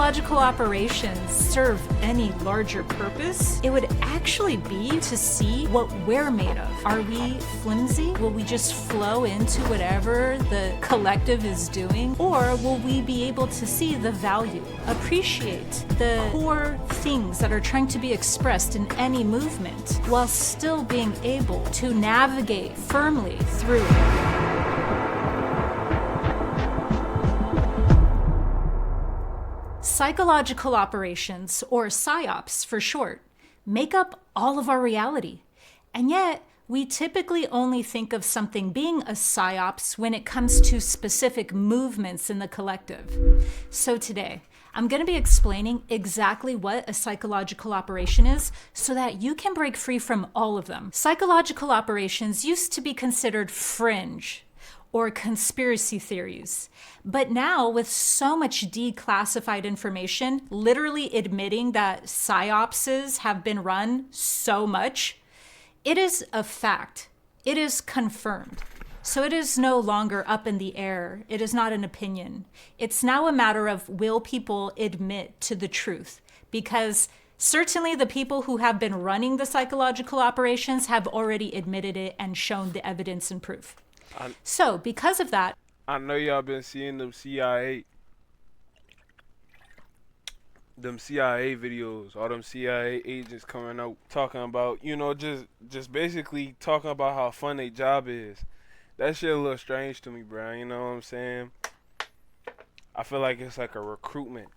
psychological operations serve any larger purpose, it would actually be to see what we're made of. Are we flimsy? Will we just flow into whatever the collective is doing? Or will we be able to see the value, appreciate the core things that are trying to be expressed in any movement, while still being able to navigate firmly through it? Psychological operations, or Psyops for short, make up all of our reality. And yet, we typically only think of something being a Psyops when it comes to specific movements in the collective. So today, I'm going to be explaining exactly what a psychological operation is so that you can break free from all of them. Psychological operations used to be considered fringe or conspiracy theories. But now, with so much declassified information, literally admitting that psyopses have been run so much, it is a fact. It is confirmed. So it is no longer up in the air. It is not an opinion. It's now a matter of, will people admit to the truth? Because certainly the people who have been running the psychological operations have already admitted it and shown the evidence and proof. So, because of that, I know y'all been seeing them CIA videos, all them CIA agents coming out talking about, just basically talking about how fun their job is. That shit a little strange to me, bro. You know what I'm saying? I feel like it's like a recruitment.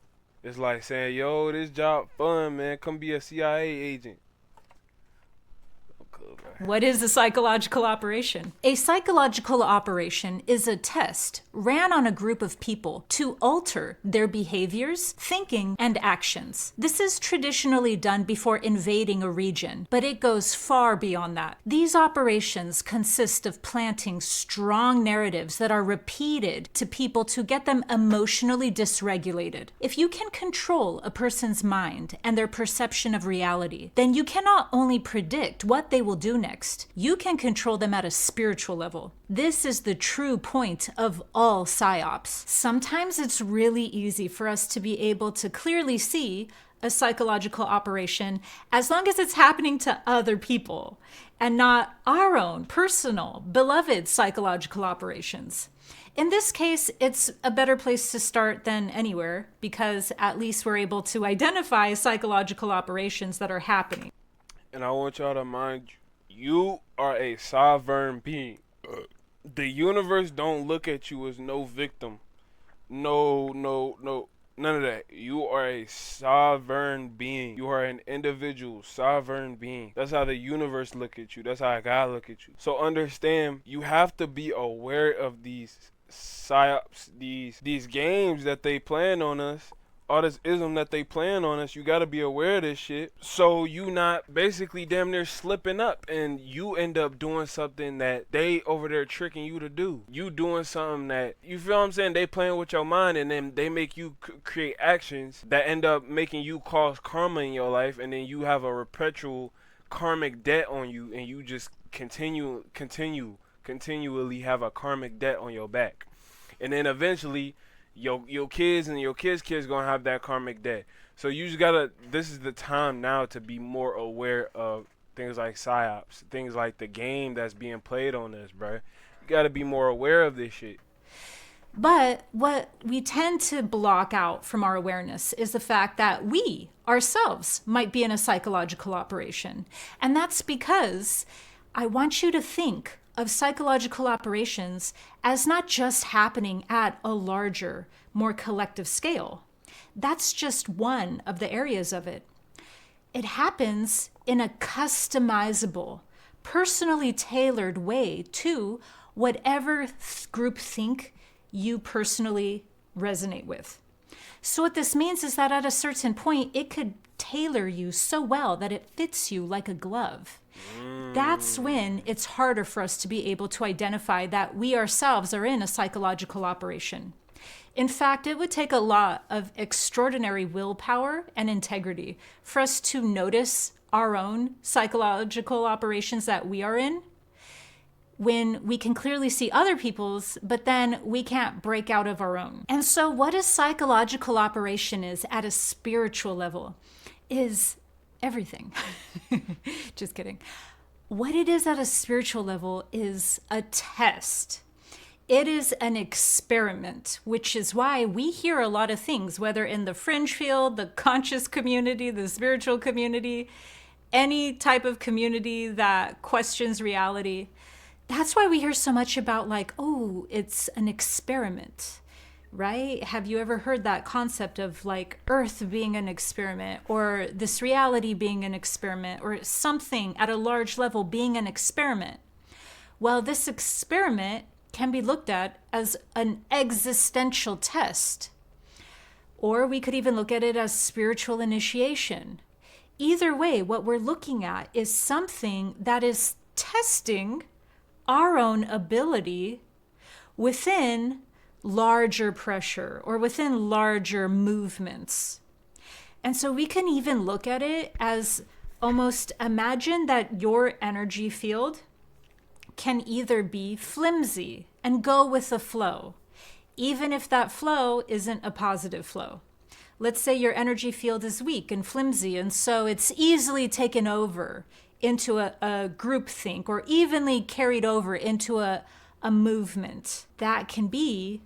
It's like saying, yo, this job fun, man. Come be a CIA agent. what is a psychological operation? A psychological operation is a test ran on a group of people to alter their behaviors, thinking, and actions. This is traditionally done before invading a region, but it goes far beyond that. These operations consist of planting strong narratives that are repeated to people to get them emotionally dysregulated. If you can control a person's mind and their perception of reality, then you can not only predict what they will do next, you can control them at a spiritual level. This is the true point of all psyops. Sometimes it's really easy for us to be able to clearly see a psychological operation as long as it's happening to other people and not our own personal, beloved psychological operations. In this case, it's a better place to start than anywhere because at least we're able to identify psychological operations that are happening. And I want y'all to mind you are a sovereign being. The universe don't look at you as no victim. No, none of that. You are a sovereign being. You are an individual, sovereign being. That's how the universe look at you. That's how God look at you. So understand, you have to be aware of these psyops, these games that they plan on us. All this ism that they plan on us, you gotta be aware of this shit. So you not basically damn near slipping up and you end up doing something that they over there tricking you to do. You doing something that, you feel what I'm saying? They playing with your mind and then they make you create actions that end up making you cause karma in your life, and then you have a perpetual karmic debt on you, and you just continually have a karmic debt on your back. And then eventually your kids and your kids gonna have that karmic debt. So you just gotta, this is the time now to be more aware of things like psyops, things like the game that's being played on us, bro. You gotta be more aware of this shit. But what we tend to block out from our awareness is the fact that we ourselves might be in a psychological operation. And that's because I want you to think of psychological operations as not just happening at a larger, more collective scale. That's just one of the areas of it. It happens in a customizable, personally tailored way to whatever group think you personally resonate with. So what this means is that at a certain point, it could tailor you so well that it fits you like a glove. That's when it's harder for us to be able to identify that we ourselves are in a psychological operation. In fact, it would take a lot of extraordinary willpower and integrity for us to notice our own psychological operations that we are in. when we can clearly see other people's, but then we can't break out of our own. And so what a psychological operation is at a spiritual level is everything. Just kidding. What it is at a spiritual level is a test. It is an experiment, which is why we hear a lot of things, whether in the fringe field, the conscious community, the spiritual community, any type of community that questions reality. That's why we hear so much about like, oh, it's an experiment, right? Have you ever heard that concept of like Earth being an experiment, or this reality being an experiment, or something at a large level being an experiment? Well, this experiment can be looked at as an existential test, or we could even look at it as spiritual initiation. Either way, what we're looking at is something that is testing our own ability within larger pressure or within larger movements. And so we can even look at it as almost imagine that your energy field can either be flimsy and go with the flow, even if that flow isn't a positive flow. Let's say your energy field is weak and flimsy, and so it's easily taken over into a group think, or evenly carried over into a movement. That can be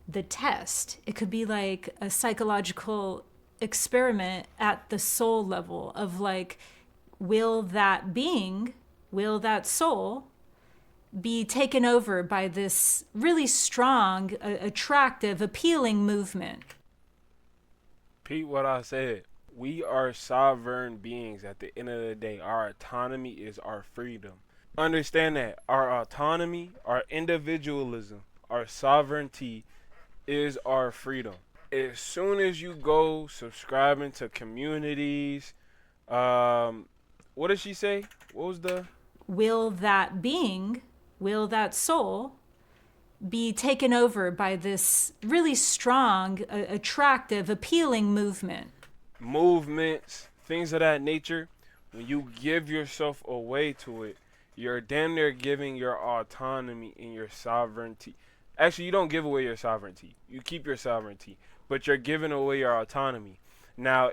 the test. It could be like a psychological experiment at the soul level of like, will that being, will that soul be taken over by this really strong, attractive, appealing movement? Repeat what I said. We are sovereign beings at the end of the day. Our autonomy is our freedom. Understand that. Our autonomy, our individualism, our sovereignty is our freedom. As soon as you go subscribing to communities, what did she say? What was the... Will that being, will that soul be taken over by this really strong, attractive, appealing movement? Movements, things of that nature. When you give yourself away to it, you're damn near giving your autonomy and your sovereignty. Actually, you don't give away your sovereignty. You keep your sovereignty, but you're giving away your autonomy. Now,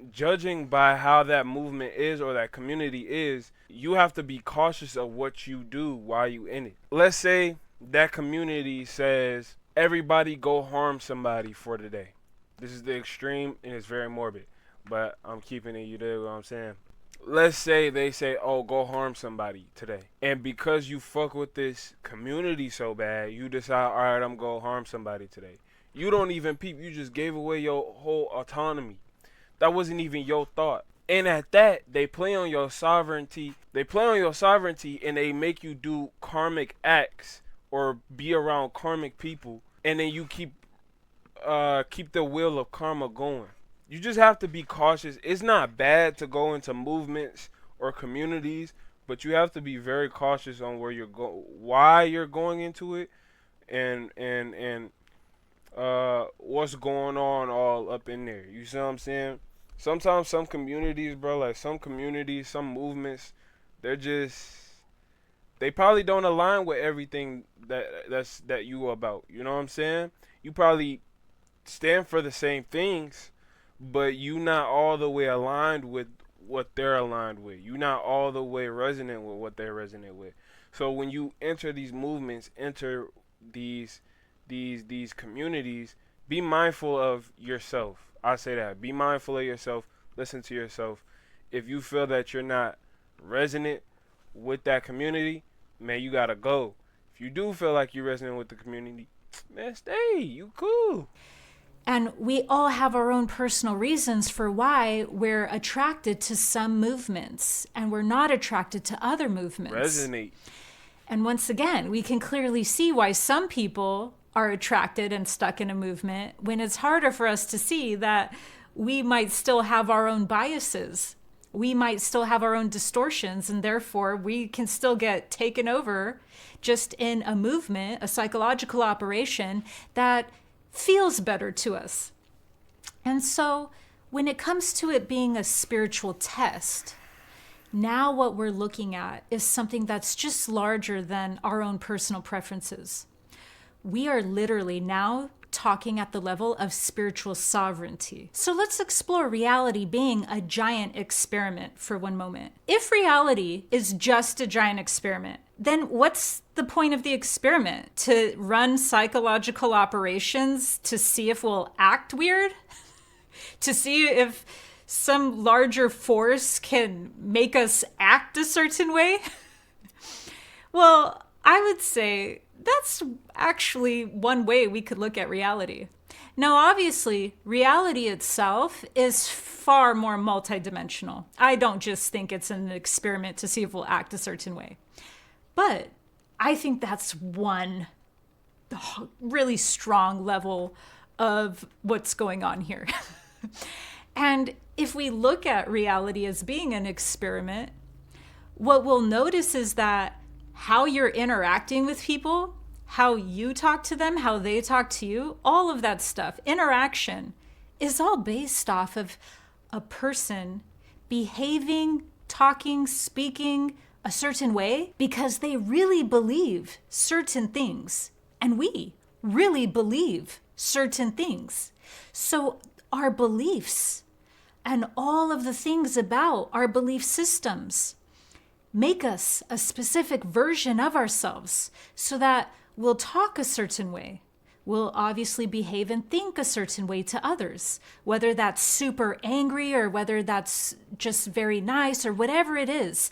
judging by how that movement is or that community is, you have to be cautious of what you do while you in it. Let's say that community says, everybody go harm somebody for the day. This is the extreme and it's very morbid, but I'm keeping it, you know what I'm saying? Let's say they say, oh, go harm somebody today. And because you fuck with this community so bad, you decide, all right, I'm going to harm somebody today. You don't even peep. You just gave away your whole autonomy. That wasn't even your thought. And at that, they play on your sovereignty. They play on your sovereignty and they make you do karmic acts or be around karmic people. And then you keep the wheel of karma going. You just have to be cautious. It's not bad to go into movements or communities, but you have to be very cautious on where you're why you're going into it, and what's going on all up in there. You see what I'm saying? Sometimes some communities, bro, like some communities, some movements, they probably don't align with everything that you about. You know what I'm saying? You probably stand for the same things, but you not all the way aligned with what they're aligned with. You not all the way resonant with what they're resonant with. So when you enter these movements, enter these communities, be mindful of yourself. I say that. Be mindful of yourself. Listen to yourself. If you feel that you're not resonant with that community, man, you gotta go. If you do feel like you're resonant with the community, man, stay. You cool. And we all have our own personal reasons for why we're attracted to some movements and we're not attracted to other movements. Resonate. And once again, we can clearly see why some people are attracted and stuck in a movement when it's harder for us to see that we might still have our own biases. We might still have our own distortions, and therefore we can still get taken over just in a movement, a psychological operation that feels better to us. And so when it comes to it being a spiritual test, Now what we're looking at is something that's just larger than our own personal preferences. We are literally now talking at the level of spiritual sovereignty. So let's explore reality being a giant experiment for one moment. If reality is just a giant experiment, then what's the point of the experiment? To run psychological operations to see if we'll act weird? To see if some larger force can make us act a certain way? Well, I would say that's actually one way we could look at reality. Now, obviously, reality itself is far more multidimensional. I don't just think it's an experiment to see if we'll act a certain way. But I think that's one really strong level of what's going on here. And if we look at reality as being an experiment, what we'll notice is that how you're interacting with people, how you talk to them, how they talk to you, all of that stuff, interaction, is all based off of a person behaving, talking, speaking a certain way because they really believe certain things. And we really believe certain things. So our beliefs and all of the things about our belief systems make us a specific version of ourselves so that we'll talk a certain way. We'll obviously behave and think a certain way to others, whether that's super angry or whether that's just very nice or whatever it is.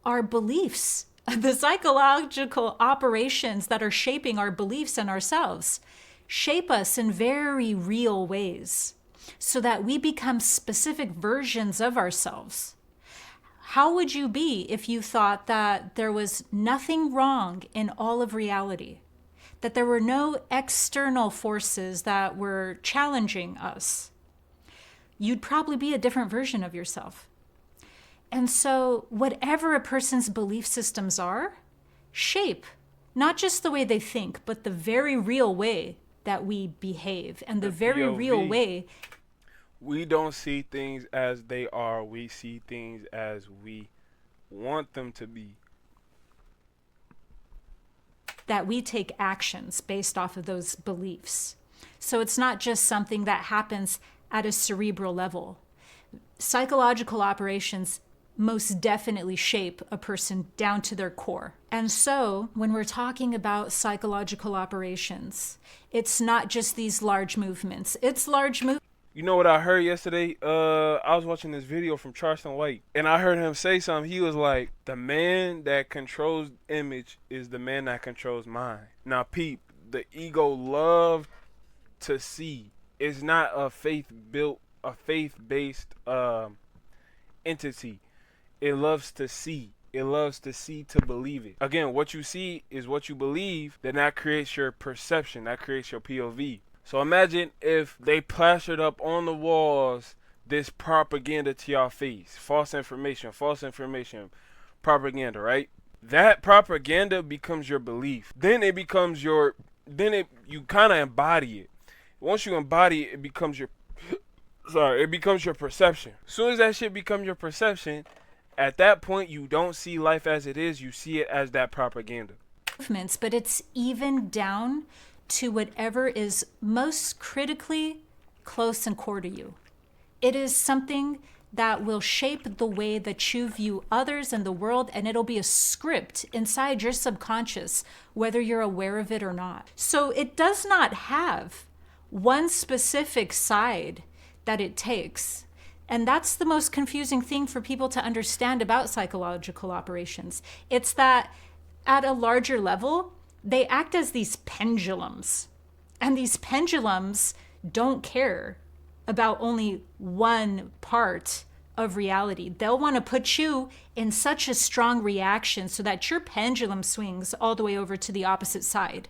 Our beliefs, the psychological operations that are shaping our beliefs and ourselves, shape us in very real ways so that we become specific versions of ourselves. How would you be if you thought that there was nothing wrong in all of reality? That there were no external forces that were challenging us? You'd probably be a different version of yourself. And so whatever a person's belief systems are, shape not just the way they think, but the very real way that we behave and the very POV. real way. We don't see things as they are. We see things as we want them to be. That we take actions based off of those beliefs. So it's not just something that happens at a cerebral level. Psychological operations most definitely shape a person down to their core. And so when we're talking about psychological operations, it's not just these large movements. It's large movements. You know what I heard yesterday? I was watching this video from Charleston White, and I heard him say something. He was like, the man that controls image is the man that controls mind. Now, peep, the ego love to see. It's not a faith-based entity. It loves to see. It loves to see to believe it. Again, what you see is what you believe. Then that creates your perception. That creates your POV. So imagine if they plastered up on the walls this propaganda to your face. False information, propaganda, right? That propaganda becomes your belief. Then it becomes you kind of embody it. Once you embody it, it becomes your perception. As soon as that shit becomes your perception, at that point you don't see life as it is, you see it as that propaganda. Movements, but it's even down to whatever is most critically close and core to you. It is something that will shape the way that you view others and the world, and it'll be a script inside your subconscious, whether you're aware of it or not. So it does not have one specific side that it takes. And that's the most confusing thing for people to understand about psychological operations. It's that at a larger level, they act as these pendulums. And these pendulums don't care about only one part of reality. They'll want to put you in such a strong reaction so that your pendulum swings all the way over to the opposite side.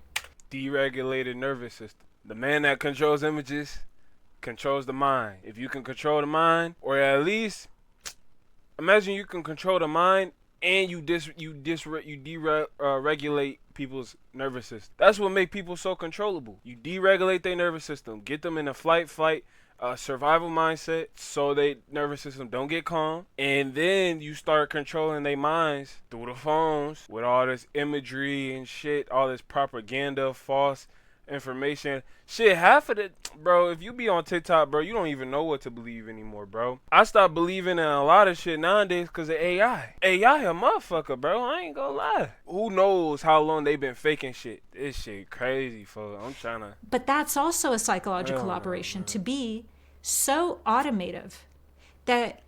Deregulated nervous system. The man that controls images controls the mind. If you can control the mind, or at least imagine you can control the mind and you deregulate people's nervous system. That's what makes people so controllable. You deregulate their nervous system, get them in a flight, survival mindset, so they nervous system don't get calm, and then you start controlling their minds through the phones with all this imagery and shit, all this propaganda, false information. Shit, half of it, bro, if you be on TikTok, bro, you don't even know what to believe anymore, bro. I stopped believing in a lot of shit nowadays because of AI. AI a motherfucker, bro. I ain't gonna lie. Who knows how long they been faking shit? This shit crazy, folks. I'm trying to. But that's also a psychological Oh, operation, man. to be so automative that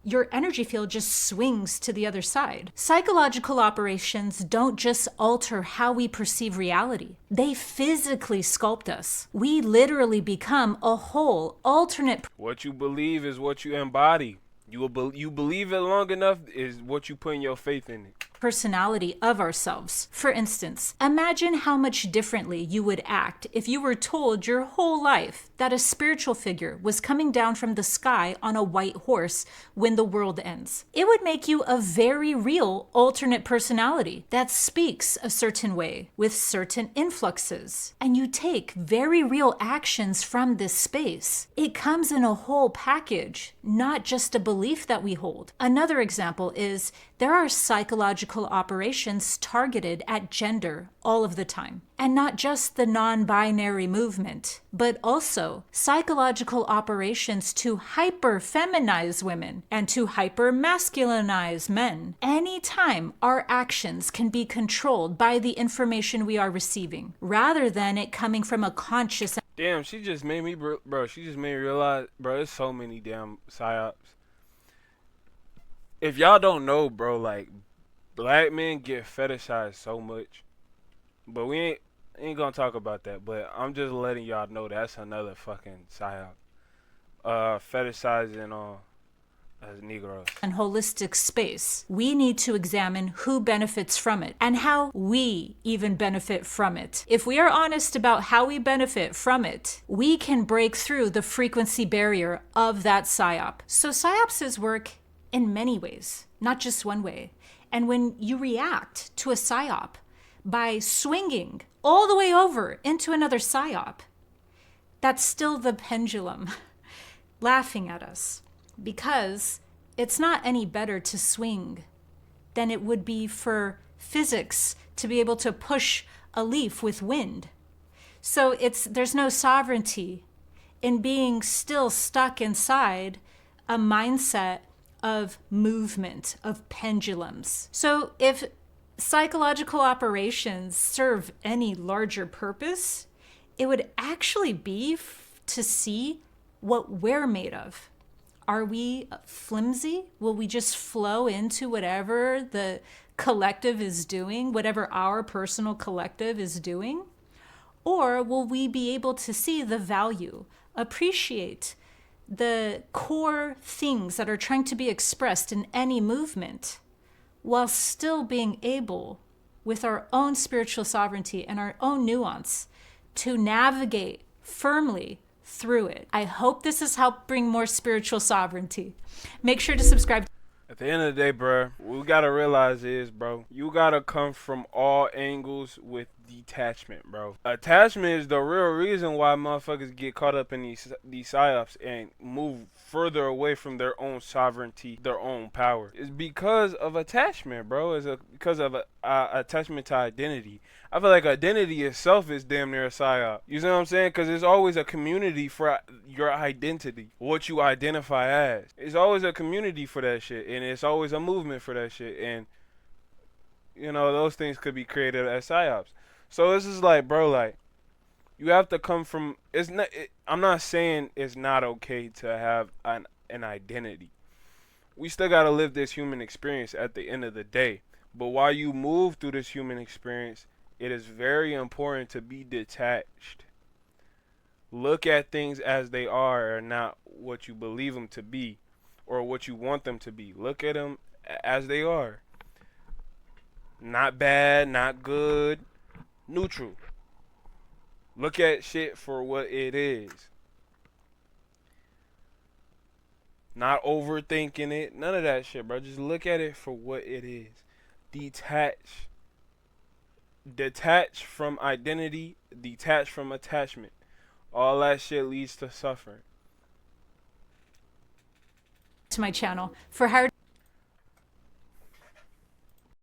your energy field just swings to the other side. Psychological operations don't just alter how we perceive reality. They physically sculpt us. We literally become a whole alternate What you believe is what you embody. You believe it long enough is what you put in your faith in it. personality of ourselves. For instance, imagine how much differently you would act if you were told your whole life that a spiritual figure was coming down from the sky on a white horse when the world ends. It would make you a very real alternate personality that speaks a certain way with certain influxes. And you take very real actions from this space. It comes in a whole package, not just a belief that we hold. Another example is there are psychological operations targeted at gender all of the time. And not just the non-binary movement, but also psychological operations to hyper-feminize women and to hyper-masculinize men. Anytime our actions can be controlled by the information we are receiving, rather than it coming from a conscious. Damn, she just made me, bro. She just made me realize, bro. There's so many damn psyops. If y'all don't know, bro, like black men get fetishized so much, but we ain't gonna talk about that. But I'm just letting y'all know that's another fucking psyop. Fetishizing as Negroes. And holistic space, we need to examine who benefits from it and how we even benefit from it. If we are honest about how we benefit from it, we can break through the frequency barrier of that psyop. So psyops work in many ways, not just one way. And when you react to a psyop by swinging all the way over into another psyop, that's still the pendulum laughing at us, because it's not any better to swing than it would be for physics to be able to push a leaf with wind. So there's no sovereignty in being still stuck inside a mindset of movement, of pendulums. So if psychological operations serve any larger purpose, it would actually be to see what we're made of. Are we flimsy? Will we just flow into whatever the collective is doing, whatever our personal collective is doing? Or will we be able to see the value, appreciate the core things that are trying to be expressed in any movement, while still being able, with our own spiritual sovereignty and our own nuance, to navigate firmly through it? I hope this has helped bring more spiritual sovereignty. Make sure to subscribe. At the end of the day, bro, what we gotta realize is, bro, you gotta come from all angles with detachment, bro. Attachment is the real reason why motherfuckers get caught up in these psyops and move further away from their own sovereignty, their own power. It's because of attachment, bro. It's because of attachment to identity. I feel like identity itself is damn near a psyop. You see what I'm saying? Because there's always a community for your identity, what you identify as. It's always a community for that shit, and it's always a movement for that shit, and you know, those things could be created as psyops. So this is like, bro, like, you have to come from, I'm not saying it's not okay to have an identity. We still got to live this human experience at the end of the day. But while you move through this human experience, it is very important to be detached. Look at things as they are and not what you believe them to be or what you want them to be. Look at them as they are. Not bad, not good, neutral. Look at shit for what it is. Not overthinking it. None of that shit, bro. Just look at it for what it is. Detach. Detach from identity. Detach from attachment. All that shit leads to suffering. to my channel for higher